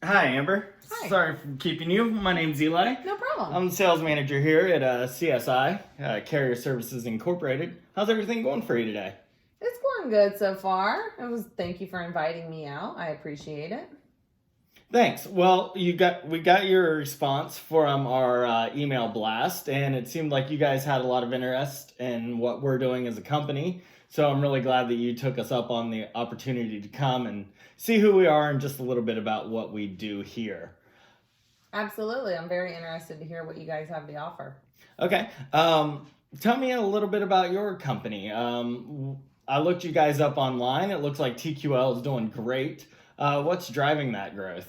Hi, Amber. Hi. Sorry for keeping you. My name's Eli. No problem. I'm the sales manager here at CSI, Carrier Services Incorporated. How's everything going for you today? It's going good so far. Thank you for inviting me out. I appreciate it. Thanks. Well, we got your response from our email blast, and it seemed like you guys had a lot of interest in what we're doing as a company. So I'm really glad that you took us up on the opportunity to come and see who we are and just a little bit about what we do here. Absolutely. I'm very interested to hear what you guys have to offer. Okay. Tell me a little bit about your company. I looked you guys up online. It looks like TQL is doing great. What's driving that growth?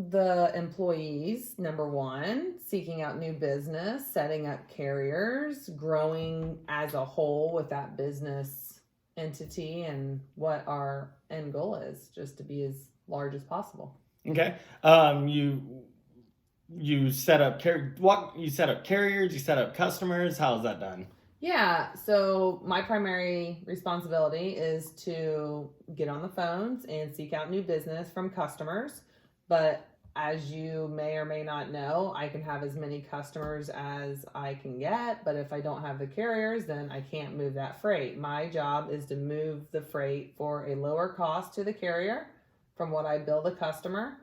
The employees, number one, seeking out new business, setting up carriers, growing as a whole with that business entity, and what our end goal is, just to be as large as possible. Okay. You set up you set up carriers, you set up customers. How's that done? Yeah, so my primary responsibility is to get on the phones and seek out new business from customers. But as you may or may not know, I can have as many customers as I can get. But if I don't have the carriers, then I can't move that freight. My job is to move the freight for a lower cost to the carrier from what I bill the customer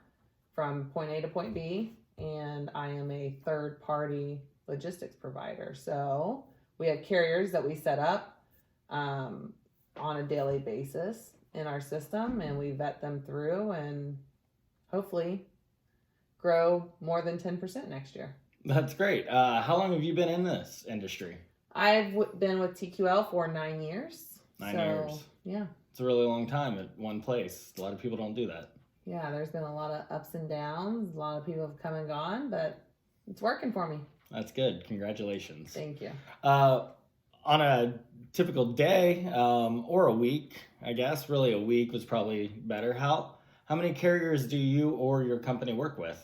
from point A to point B. And I am a third party logistics provider. So we have carriers that we set up on a daily basis in our system, and we vet them through and hopefully grow more than 10% next year. That's great. How long have you been in this industry? I've been with TQL for 9 years. 9 years. Yeah. It's a really long time at one place. A lot of people don't do that. Yeah, there's been a lot of ups and downs. A lot of people have come and gone, but it's working for me. That's good. Congratulations. Thank you. On a typical day or a week, I guess, really a week was probably better. How many carriers do you or your company work with?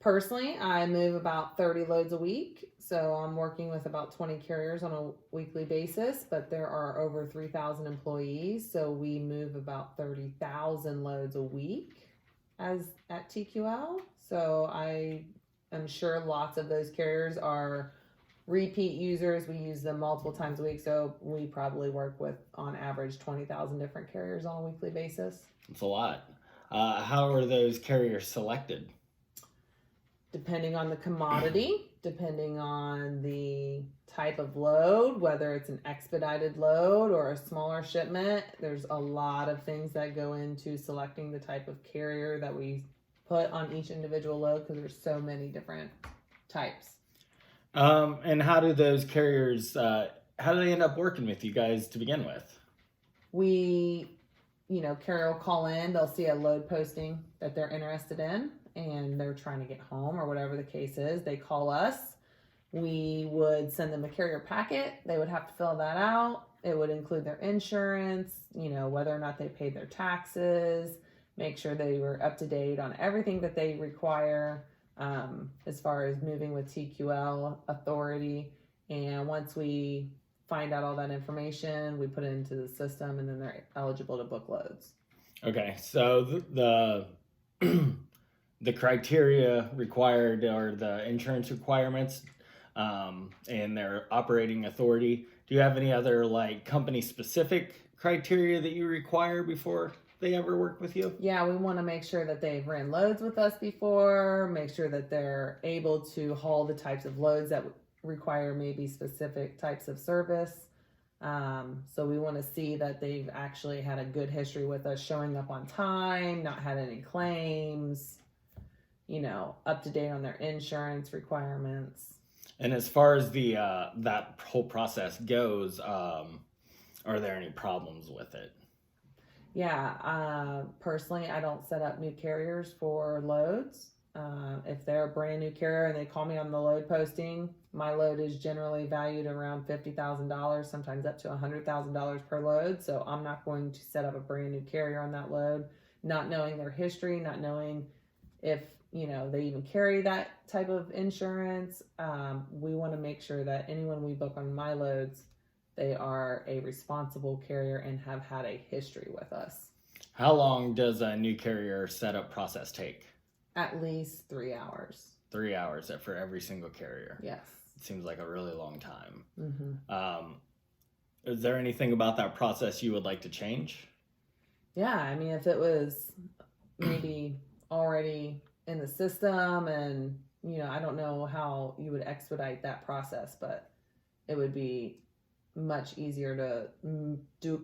Personally, I move about 30 loads a week. So I'm working with about 20 carriers on a weekly basis, but there are over 3,000 employees. So we move about 30,000 loads a week as at TQL. So I am sure lots of those carriers are repeat users. We use them multiple times a week. So we probably work with on average 20,000 different carriers on a weekly basis. It's a lot. How are those carriers selected? Depending on the commodity, depending on the type of load, whether it's an expedited load or a smaller shipment, there's a lot of things that go into selecting the type of carrier that we put on each individual load because there's so many different types. And how do those carriers, how do they end up working with you guys to begin with? Carrier will call in, they'll see a load posting that they're interested in and they're trying to get home or whatever the case is. They call us. We would send them a carrier packet. They would have to fill that out. It would include their insurance, whether or not they paid their taxes, make sure they were up to date on everything that they require as far as moving with TQL authority. And once we find out all that information, we put it into the system, and then they're eligible to book loads. Okay, so the criteria required or the insurance requirements and their operating authority. Do you have any other company specific criteria that you require before they ever work with you? Yeah, we want to make sure that they've ran loads with us before, make sure that they're able to haul the types of loads that require maybe specific types of service. So we want to see that they've actually had a good history with us, showing up on time, not had any claims, up to date on their insurance requirements. And as far as the that whole process goes, are there any problems with it? Yeah, personally, I don't set up new carriers for loads. If they're a brand new carrier and they call me on the load posting, my load is generally valued around $50,000, sometimes up to $100,000 per load. So I'm not going to set up a brand new carrier on that load, not knowing their history, not knowing if they even carry that type of insurance. We want to make sure that anyone we book on my loads they are a responsible carrier and have had a history with us. How long does a new carrier setup process take? At least 3 hours. 3 hours for every single carrier. Yes. It seems like a really long time. Mm-hmm. Is there anything about that process you would like to change? Yeah, I mean, if it was maybe already in the system and, I don't know how you would expedite that process, but it would be much easier to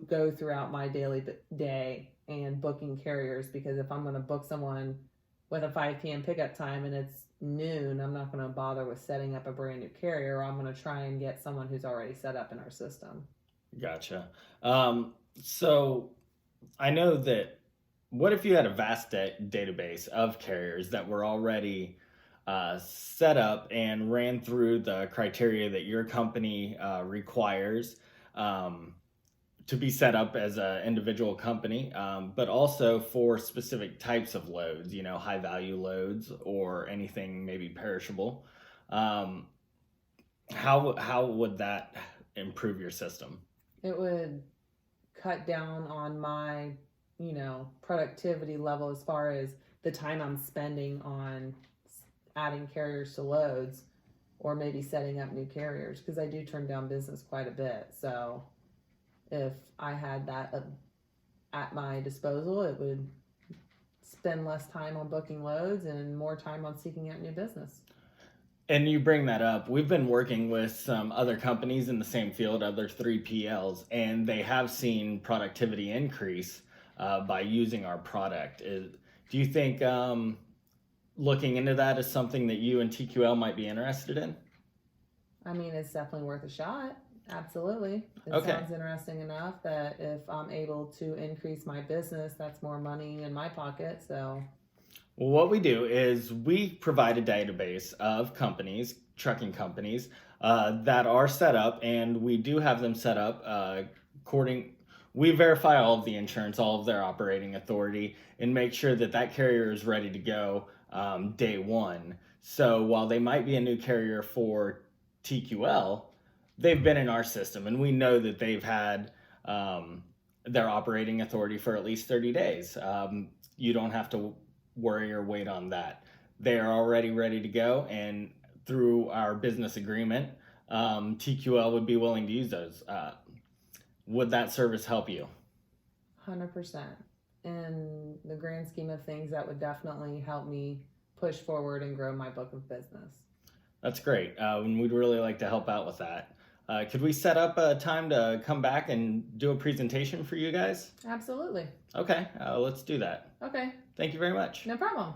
go throughout my daily day and booking carriers, because if I'm going to book someone with a 5 p.m. pickup time and it's noon, I'm not going to bother with setting up a brand new carrier. I'm going to try and get someone who's already set up in our system. Gotcha. So I know that, what if you had a vast database of carriers that were already set up and ran through the criteria that your company requires to be set up as an individual company, but also for specific types of loads, high value loads or anything maybe perishable. How would that improve your system? It would cut down on my, productivity level as far as the time I'm spending on adding carriers to loads or maybe setting up new carriers, because I do turn down business quite a bit. So if I had that at my disposal, it would spend less time on booking loads and more time on seeking out new business. And you bring that up. We've been working with some other companies in the same field, other 3PLs, and they have seen productivity increase by using our product. Do you think looking into that is something that you and TQL might be interested in? I mean, it's definitely worth a shot. Absolutely. It Okay. sounds interesting enough that if I'm able to increase my business, that's more money in my pocket. So, Well, what we do is we provide a database of companies, trucking companies, that are set up, and we do have them set up we verify all of the insurance, all of their operating authority, and make sure that that carrier is ready to go day one. So while they might be a new carrier for TQL, they've been in our system, and we know that they've had their operating authority for at least 30 days. You don't have to worry or wait on that. They are already ready to go, and through our business agreement, TQL would be willing to use those. Would that service help you? 100%. In the grand scheme of things, that would definitely help me push forward and grow my book of business. That's great. And we'd really like to help out with that. Could we set up a time to come back and do a presentation for you guys? Absolutely. Okay, let's do that. Okay. Thank you very much. No problem.